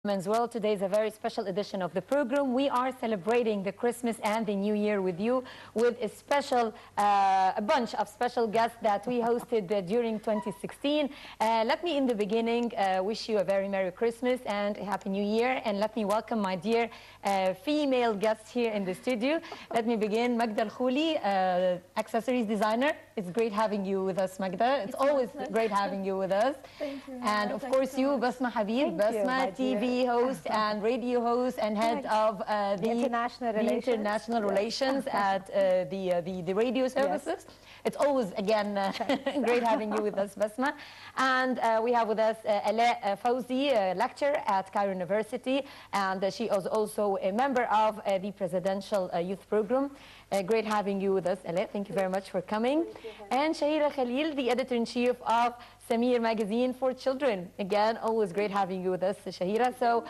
Women's World. Today is a very special edition of the program. We are celebrating the Christmas and the New Year with you with a bunch of special guests that we hosted during 2016. Let me in the beginning wish you a very Merry Christmas and a Happy New Year, and let me welcome my dear female guests here in the studio. Let me begin, Magda Al-Khouli, accessories designer. It's great having you with us, Magda. It's always great having you with us. Thank you. And of course you, Basma Habib, Basma TV host and radio host and head of the international relations at the radio services. Yes. It's always, again, great having you with us, Basma. And we have with us Hala Fawzi, lecturer at Cairo University, and she is also a member of the Presidential Youth Program. Great having you with us, Hala. Thank you very much for coming. And Shahira Khalil, the editor-in-chief of Samir Magazine for Children. Again, always great having you with us, Shahira. So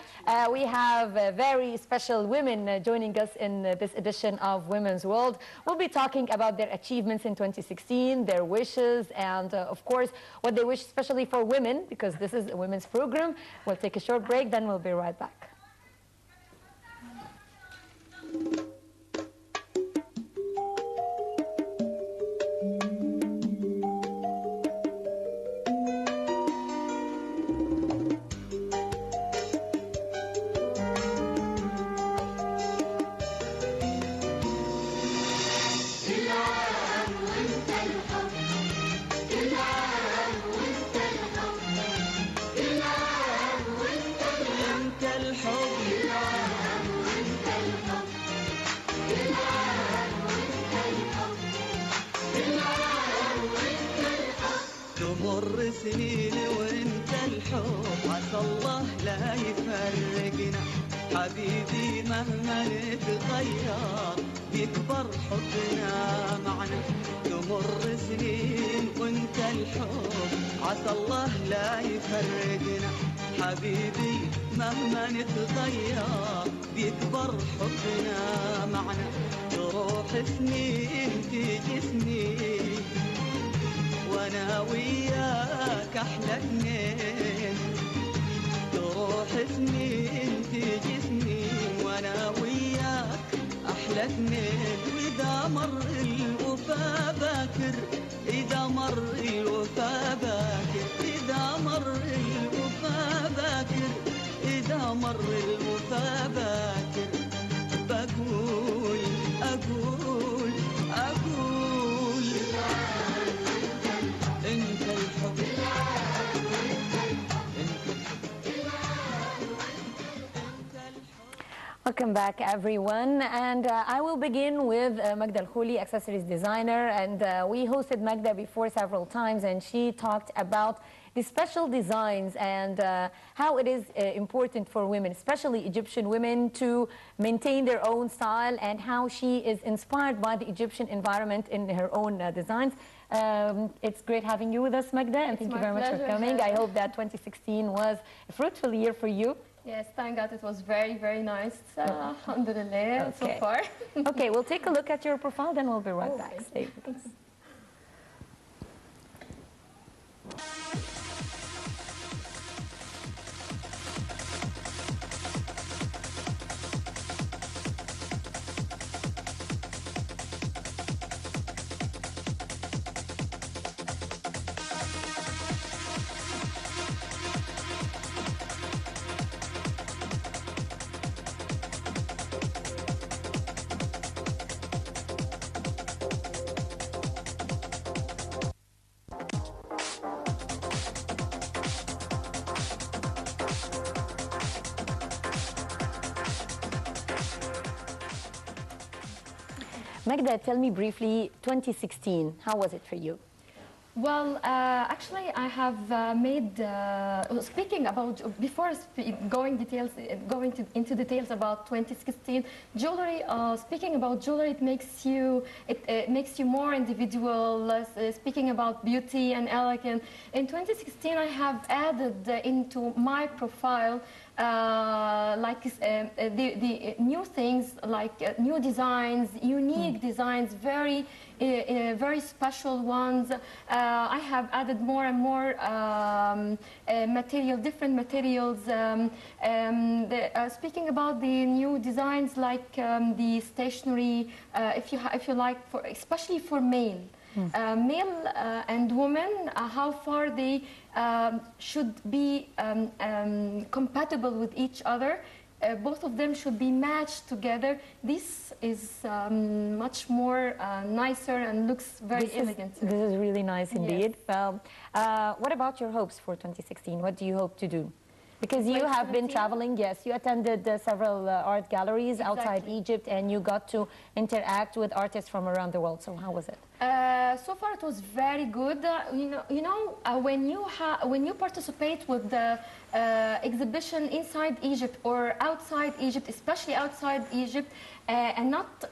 we have very special women joining us in this edition of Women's World. We'll be talking about their achievements in 2016, their wishes, and of course, what they wish especially for women, because this is a women's program. We'll take a short break, then we'll be right back. تمر سنين وانت الحب عسى الله لا يفرقنا حبيبي مهما نتغير يكبر حبنا معنا تمر سنين وانت الحب عسى الله لا يفرقنا حبيبي مهما نتغير يكبر حبنا معنا تروح سنين تيجي سنين وانا وياك احلى اثنين تروح سنين تيجي سنين وانا وياك احلى اثنين واذا مر الوفا باكر اذا مر الوفا باكر اذا مر الوفا باكر اذا مر الوفا باكر بقول اقول انت الحب Welcome back, everyone. And I will begin with Magda Al-Khouli, accessories designer. And we hosted Magda before several times, and she talked about the special designs and how it is important for women, especially Egyptian women, to maintain their own style, and how she is inspired by the Egyptian environment in her own designs. It's great having you with us, Magda, and thank you very much for coming. I hope that 2016 was a fruitful year for you. Yes, thank God it was very, very nice. Alhamdulillah, so far. Okay, we'll take a look at your profile, then we'll be right back. Stay with us. Magda, tell me briefly, 2016, how was it for you? Well, actually, I have made, speaking about, before going into details about 2016, jewelry, speaking about jewelry, it makes you more individual, speaking about beauty and elegance. In 2016, I have added into my profile the new things, like new designs, unique designs, very very special ones. I have added more and more different materials. Speaking about the new designs, like the stationery, if you like, especially for male. Male and women, how far they should be compatible with each other. Both of them should be matched together. This is much more nicer and looks very elegant. This is really nice indeed. Yes. What about your hopes for 2016? What do you hope to do? Because you have been traveling, yes, you attended several art galleries outside Egypt, and you got to interact with artists from around the world. So how was it? So far it was very good. When you participate with the exhibition inside Egypt or outside Egypt, especially outside Egypt, and not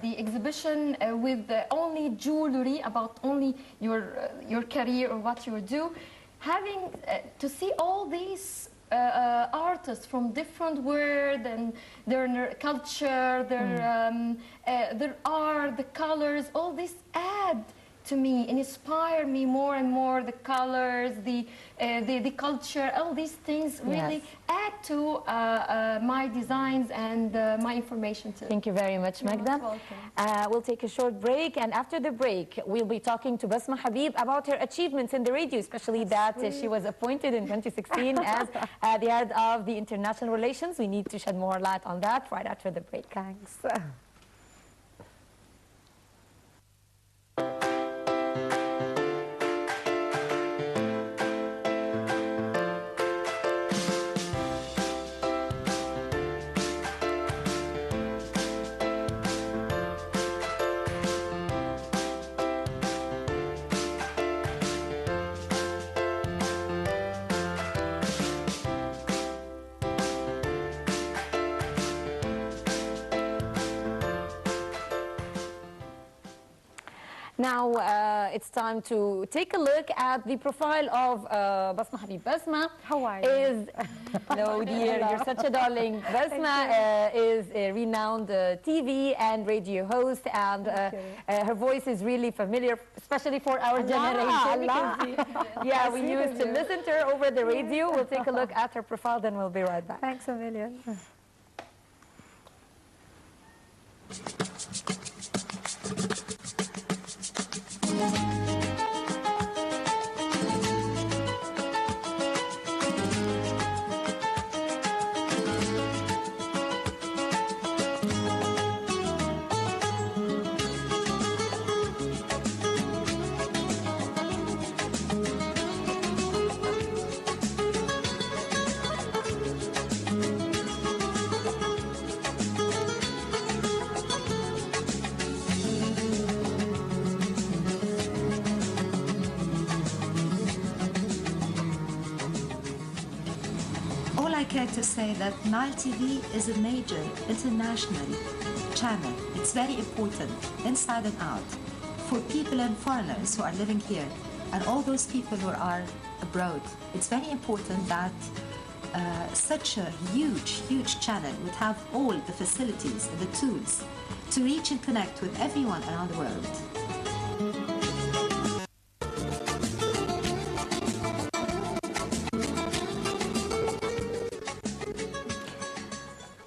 the exhibition with only jewelry about only your career or what you do, having to see all these artists from different world and their culture, their art, the colors, all this add to me and inspire me more and more. The colors, the culture, all these things really add to my designs and my information too. Thank you very much, Magda. We'll take a short break, and after the break, we'll be talking to Basma Habib about her achievements in the radio, especially that she was appointed in 2016 as the head of the international relations. We need to shed more light on that right after the break. Thanks. Now it's time to take a look at the profile of Basma Habib. Basma, how are you? Hello, dear. You're such a darling. Basma is a renowned TV and radio host, and her voice is really familiar, especially for our generation. Yeah, we used to listen to her over the radio. We'll take a look at her profile, then we'll be right back. Thanks a million. I care to say that Nile TV is a major international channel. It's very important, inside and out, for people and foreigners who are living here, and all those people who are abroad. It's very important that such a huge channel would have all the facilities and the tools to reach and connect with everyone around the world.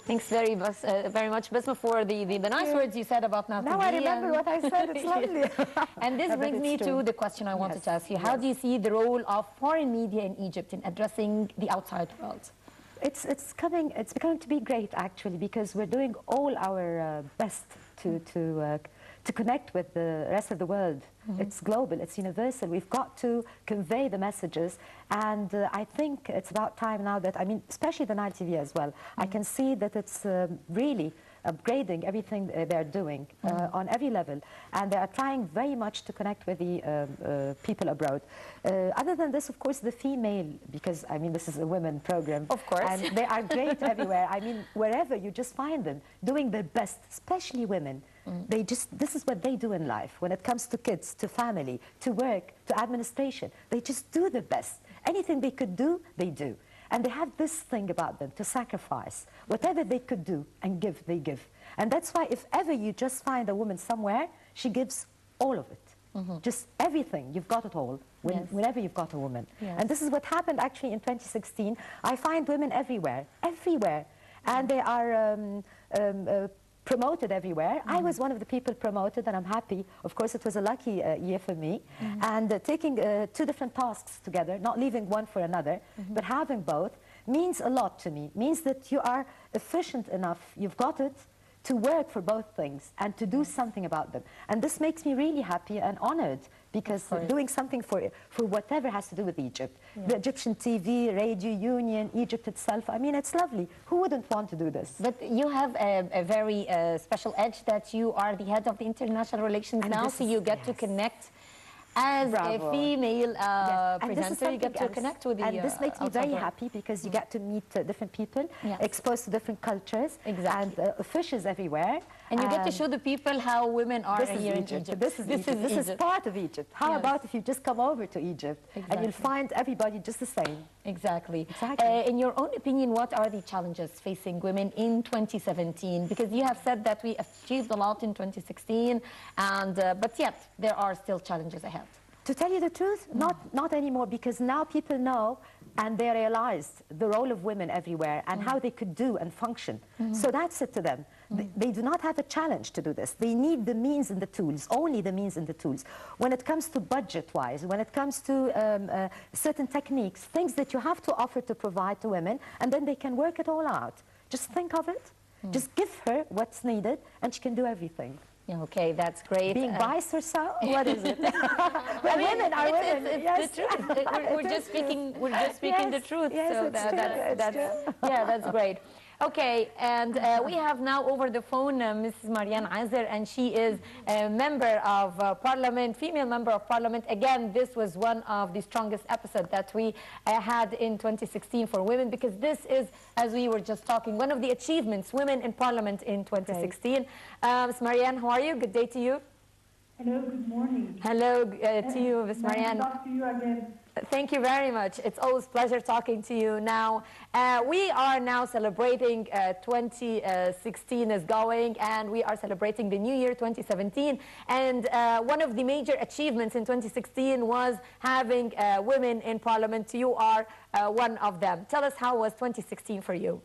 Thanks very much, Basma, for the nice words you said about Nile TV. Now I remember what I said. It's lovely. And this brings me to the question I wanted to ask you. How do you see the role of foreign media in Egypt in addressing the outside world? It's becoming to be great, actually, because we're doing all our best to connect with the rest of the world. It's global, it's universal. We've got to convey the messages, and I think it's about time now that, I mean, especially the Nile TV as well, I can see that it's really upgrading everything they're doing on every level, and they are trying very much to connect with the people abroad. Other than this, of course, the female, because I mean this is a women program, of course, and they are great everywhere. I mean, wherever you just find them doing their best, especially women. This is what they do in life. When it comes to kids, to family, to work, to administration, they just do the best. Anything they could do, they do. And they have this thing about them to sacrifice. Whatever they could do and give, they give. And that's why if ever you just find a woman somewhere, she gives all of it. Just everything, you've got it all, whenever you've got a woman. And this is what happened actually in 2016. I find women everywhere, everywhere. And they are promoted everywhere. I was one of the people promoted, and I'm happy. Of course, it was a lucky year for me. And taking two different tasks together, not leaving one for another, but having both, means a lot to me. Means that you are efficient enough, you've got it, to work for both things and to do something about them. And this makes me really happy and honored, because doing something for whatever has to do with Egypt. The Egyptian TV, radio union, Egypt itself, I mean, it's lovely. Who wouldn't want to do this? But you have a very special edge that you are the head of the international relations now, so you get to connect as a female presenter, you get to connect with the And this makes me very happy, because you get to meet different people, exposed to different cultures, and fishes everywhere. And you get to show the people how women are here in Egypt. This is part of Egypt. How about if you just come over to Egypt and you'll find everybody just the same? Exactly. In your own opinion, what are the challenges facing women in 2017? Because you have said that we achieved a lot in 2016, and but yet there are still challenges ahead. To tell you the truth, not anymore, because now people know and they realized the role of women everywhere and how they could do and function. So that's it to them. They do not have a challenge to do this. They need the means and the tools, only the means and the tools. When it comes to budget-wise, when it comes to certain techniques, things that you have to offer to provide to women, and then they can work it all out. Just think of it. Just give her what's needed, and she can do everything. Okay, that's great. Being biased or so? What is it? Well, women are women. It's the truth. We're just speaking the truth. So that's great. Okay, and we have now over the phone Mrs. Marianne Azer, and she is a member of Parliament, female member of Parliament. Again, this was one of the strongest episodes that we had in 2016 for women, because this is, as we were just talking, one of the achievements, women in Parliament in 2016. Ms. Marianne, how are you? Good day to you. Hello, good morning. Hello to you, Ms. Marianne. Nice to talk to you again. Thank you very much. It's always a pleasure talking to you now. We are now celebrating 2016 is going, and we are celebrating the new year 2017. And one of the major achievements in 2016 was having women in Parliament. You are one of them. Tell us, how was 2016 for you?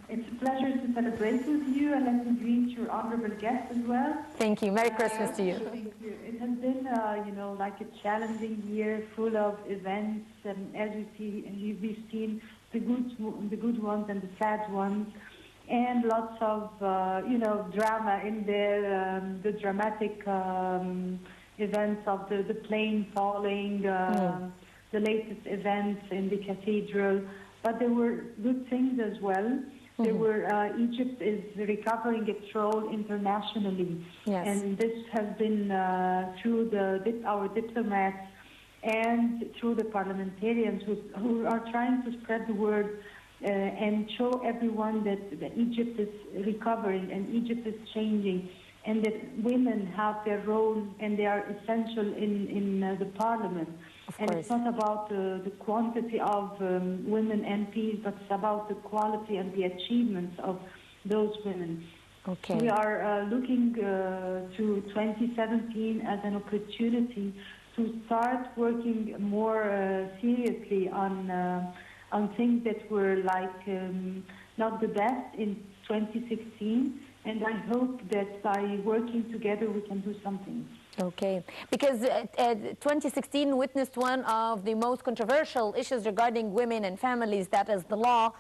It's a pleasure to celebrate with you, and let me greet your honorable guest as well. Thank you. Merry Christmas to you. Thank you. It has been, like a challenging year, full of events, and as you see, and we've seen the good ones and the sad ones, and lots of, drama in there, the dramatic events of the plane falling, the latest events in the cathedral. But there were good things as well. There were, Egypt is recovering its role internationally. Yes. And this has been through our diplomats and through the parliamentarians who are trying to spread the word and show everyone that Egypt is recovering and Egypt is changing, and that women have their role and they are essential in the parliament. And it's not about the quantity of women MPs, but it's about the quality and the achievements of those women. Okay. We are looking to 2017 as an opportunity to start working more seriously on things that were not the best in 2016. And I hope that by working together we can do something. Okay, because 2016 witnessed one of the most controversial issues regarding women and families, that is the law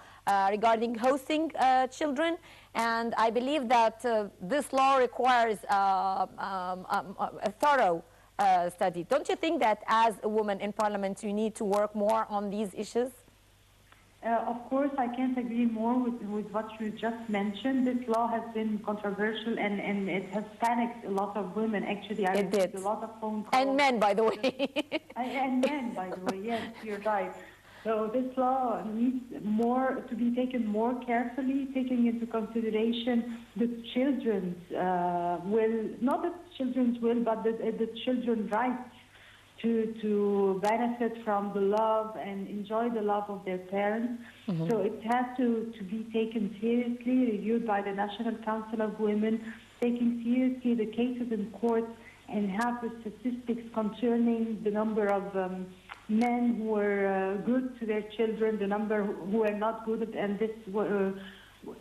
regarding hosting children. And I believe that this law requires a thorough study. Don't you think that as a woman in Parliament you need to work more on these issues? Of course, I can't agree more with what you just mentioned. This law has been controversial, and it has panicked a lot of women. Actually, I received a lot of phone calls. And men, by the way. And men, by the way, yes, you're right. So this law needs to be taken more carefully, taking into consideration the children's will, not the children's will, but the children's rights to benefit from the love and enjoy the love of their parents. So it has to be taken seriously, reviewed by the National Council of Women, taking seriously the cases in court, and have the statistics concerning the number of men who were good to their children, the number who are not good, and this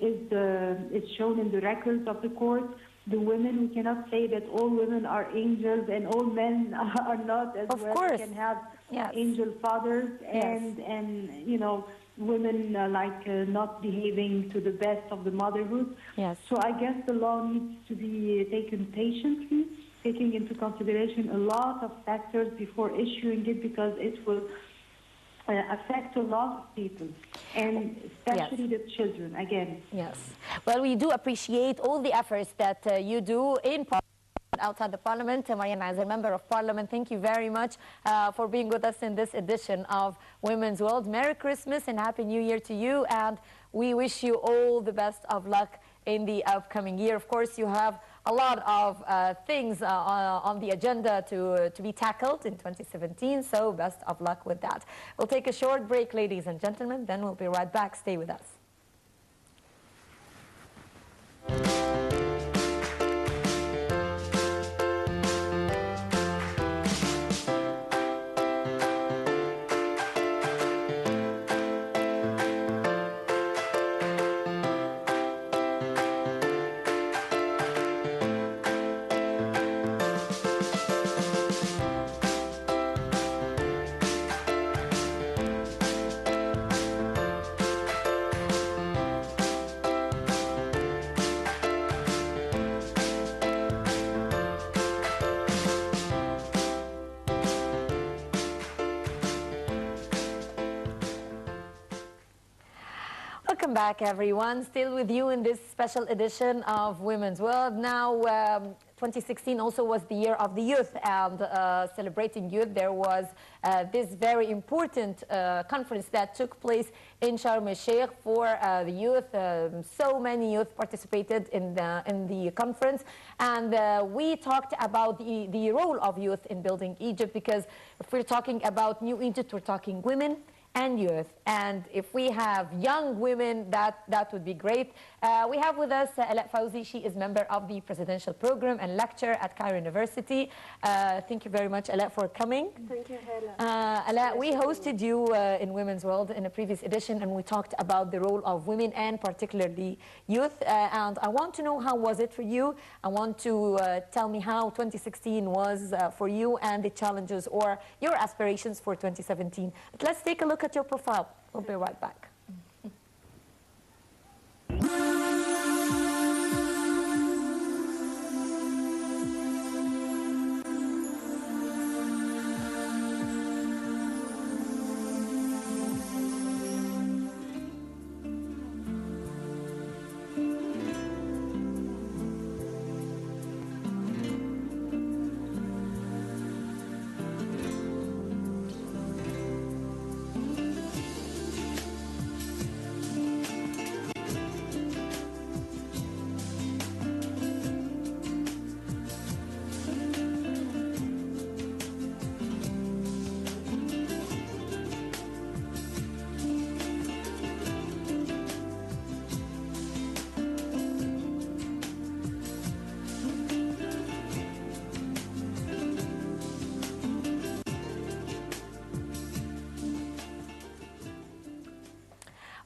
is shown in the records of the court. The women, we cannot say that all women are angels and all men are not as well. We can have angel fathers and you know, women not behaving to the best of the motherhood. So I guess the law needs to be taken patiently, taking into consideration a lot of factors before issuing it, because it will affect a lot of people, and especially the children, again. Well, we do appreciate all the efforts that you do in Parliament, outside the Parliament. Mariana, as a Member of Parliament, thank you very much for being with us in this edition of Women's World. Merry Christmas and Happy New Year to you, and we wish you all the best of luck in the upcoming year. Of course, you have a lot of things on the agenda to be tackled in 2017, so best of luck with that. We'll take a short break, ladies and gentlemen, then we'll be right back. Stay with us. Welcome back, everyone. Still with you in this special edition of Women's World. Now, 2016 also was the year of the youth, and celebrating youth, there was this very important conference that took place in Sharm el-Sheikh for the youth. So many youth participated in the conference, and we talked about the role of youth in building Egypt, because if we're talking about New Egypt, we're talking women and youth. And if we have young women, that would be great. We have with us Hala Fawzi. She is member of the presidential program and lecturer at Cairo University. Thank you very much, Hala, for coming. Thank you, Hala. Hala, we hosted you in Women's World in a previous edition, and we talked about the role of women and particularly youth. And I want to know, how was it for you? I want to tell me how 2016 was for you, and the challenges or your aspirations for 2017. But let's take a look at your profile. We'll be right back.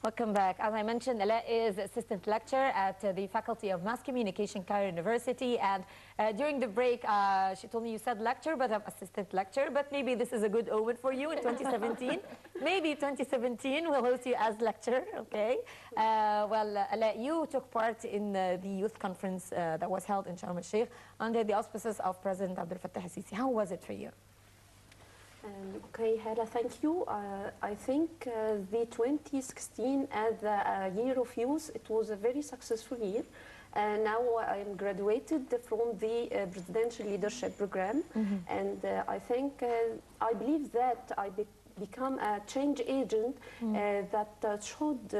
Welcome back. As I mentioned, Hala is assistant lecturer at the Faculty of Mass Communication, Cairo University. And during the break, she told me you said lecturer, but I'm assistant lecturer. But maybe this is a good omen for you in 2017. Maybe 2017 we'll host you as lecturer, okay? Well, Hala, you took part in the youth conference that was held in Sharm el-Sheikh under the auspices of President Abdel Fattah al-Sisi. How was it for you? Okay, Hala, thank you. I think the 2016 as a year of youth, it was a very successful year. Now I am graduated from the presidential leadership program, and I think I believe that I become a change agent that should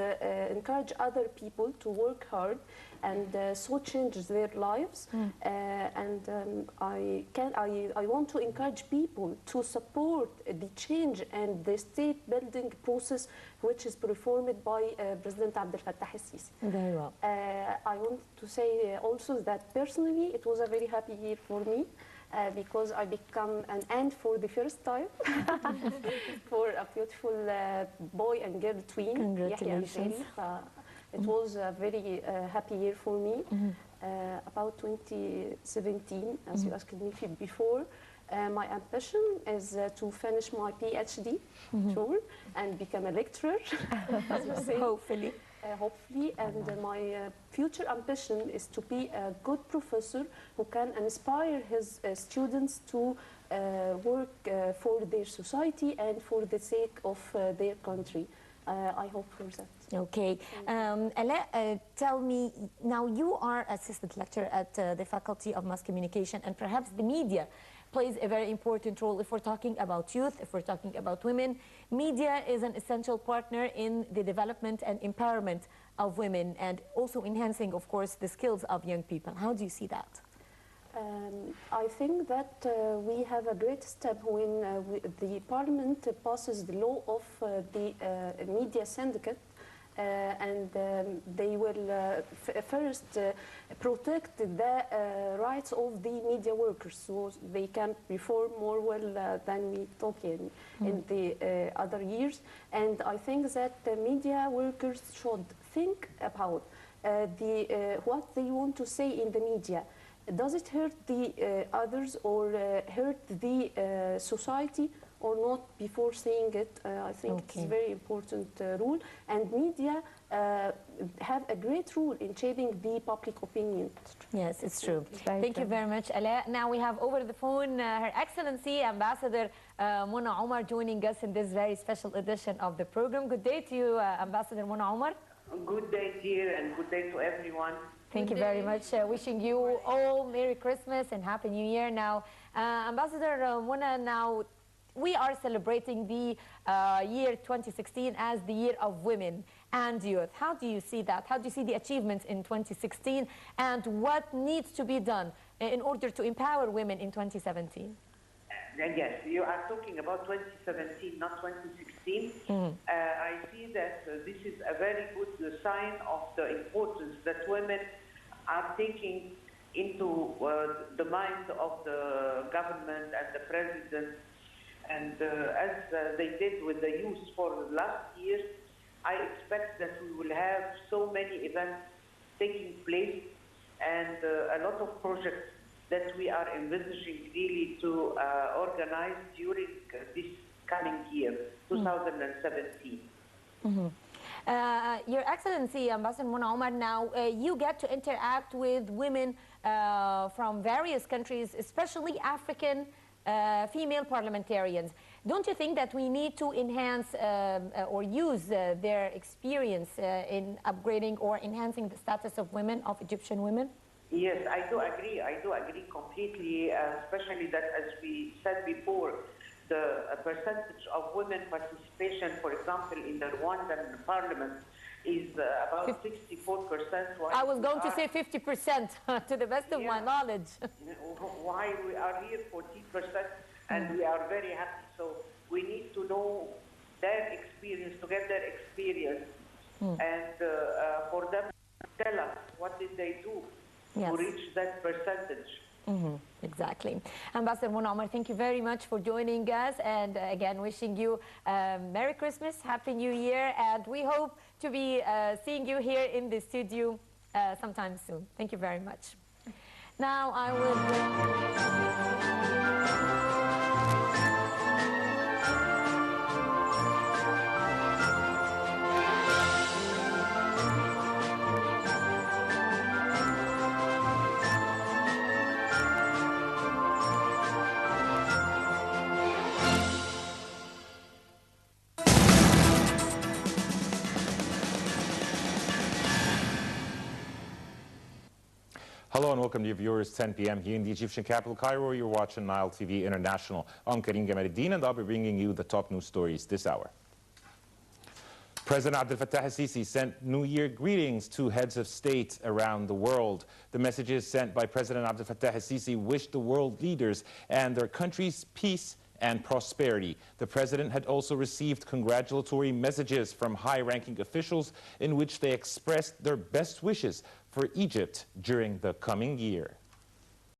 encourage other people to work hard and so change their lives. I want to encourage people to support the change and the state building process which is performed by President Abdel Fattah el-Sisi. Very well. I want to say also that personally it was a very happy year for me. Because I become an aunt for the first time for a beautiful boy and girl twin. Congratulations. It was a very happy year for me. About 2017, as you asked me before, my ambition is to finish my PhD sure, and become a lecturer, as you say. Hopefully. Hopefully, and my future ambition is to be a good professor who can inspire his students to work for their society and for the sake of their country. I hope for that. Okay. Hala, tell me, now you are assistant lecturer at the Faculty of Mass Communication, and perhaps the media plays a very important role. If we're talking about youth, if we're talking about women, media is an essential partner in the development and empowerment of women and also enhancing, of course, the skills of young people. How do you see that? I think that we have a great step when the Parliament passes the law of the media syndicate. And they will first protect the rights of the media workers, so they can perform more well than we talk in the other years. And I think that the media workers should think about what they want to say in the media. Does it hurt the others or hurt the society or not before saying it? I think it's a very important rule. And media have a great role in shaping the public opinion. Yes, it's true. Thank you very much, Hala. Now we have over the phone Her Excellency Ambassador Mona Omar joining us in this very special edition of the program. Good day to you, Ambassador Mona Omar. Good day, dear, and good day to everyone. Thank you very much. Wishing you all Merry Christmas and Happy New Year. Now, Ambassador Mona, now we are celebrating the year 2016 as the year of women and youth. How do you see that? How do you see the achievements in 2016 and what needs to be done in order to empower women in 2017? Yes, you are talking about 2017, not 2016. I see that this is a very good sign of the importance that women are taking into the mind of the government and the president. And as they did with the youth for last year, I expect that we will have so many events taking place and a lot of projects that we are envisaging really to organize during this coming year, 2017. Your Excellency, Ambassador Mona Omar, now you get to interact with women from various countries, especially African female parliamentarians. Don't you think that we need to enhance or use their experience in upgrading or enhancing the status of women, of Egyptian women? Yes, I do agree. I do agree completely, especially that, as we said before, the percentage of women participation, for example, in the Rwandan parliament is about 64%. I was going to say 50%, to the best of my knowledge. Why we are here 14%, and we are very happy. So we need to know their experience, to get their experience, and for them to tell us what did they do to reach that percentage. Exactly. Ambassador Mona Omar, thank you very much for joining us, and again wishing you Merry Christmas, Happy New Year, and we hope to be seeing you here in the studio sometime soon. Thank you very much. Now I will... Hello and welcome to your viewers, 10 p.m. here in the Egyptian capital, Cairo. You're watching Nile TV International. I'm Karim Gamaluddin, and I'll be bringing you the top news stories this hour. President Abdel Fattah al-Sisi sent New Year greetings to heads of state around the world. The messages sent by President Abdel Fattah al-Sisi wished the world leaders and their countries peace and prosperity. The president had also received congratulatory messages from high-ranking officials in which they expressed their best wishes for Egypt during the coming year.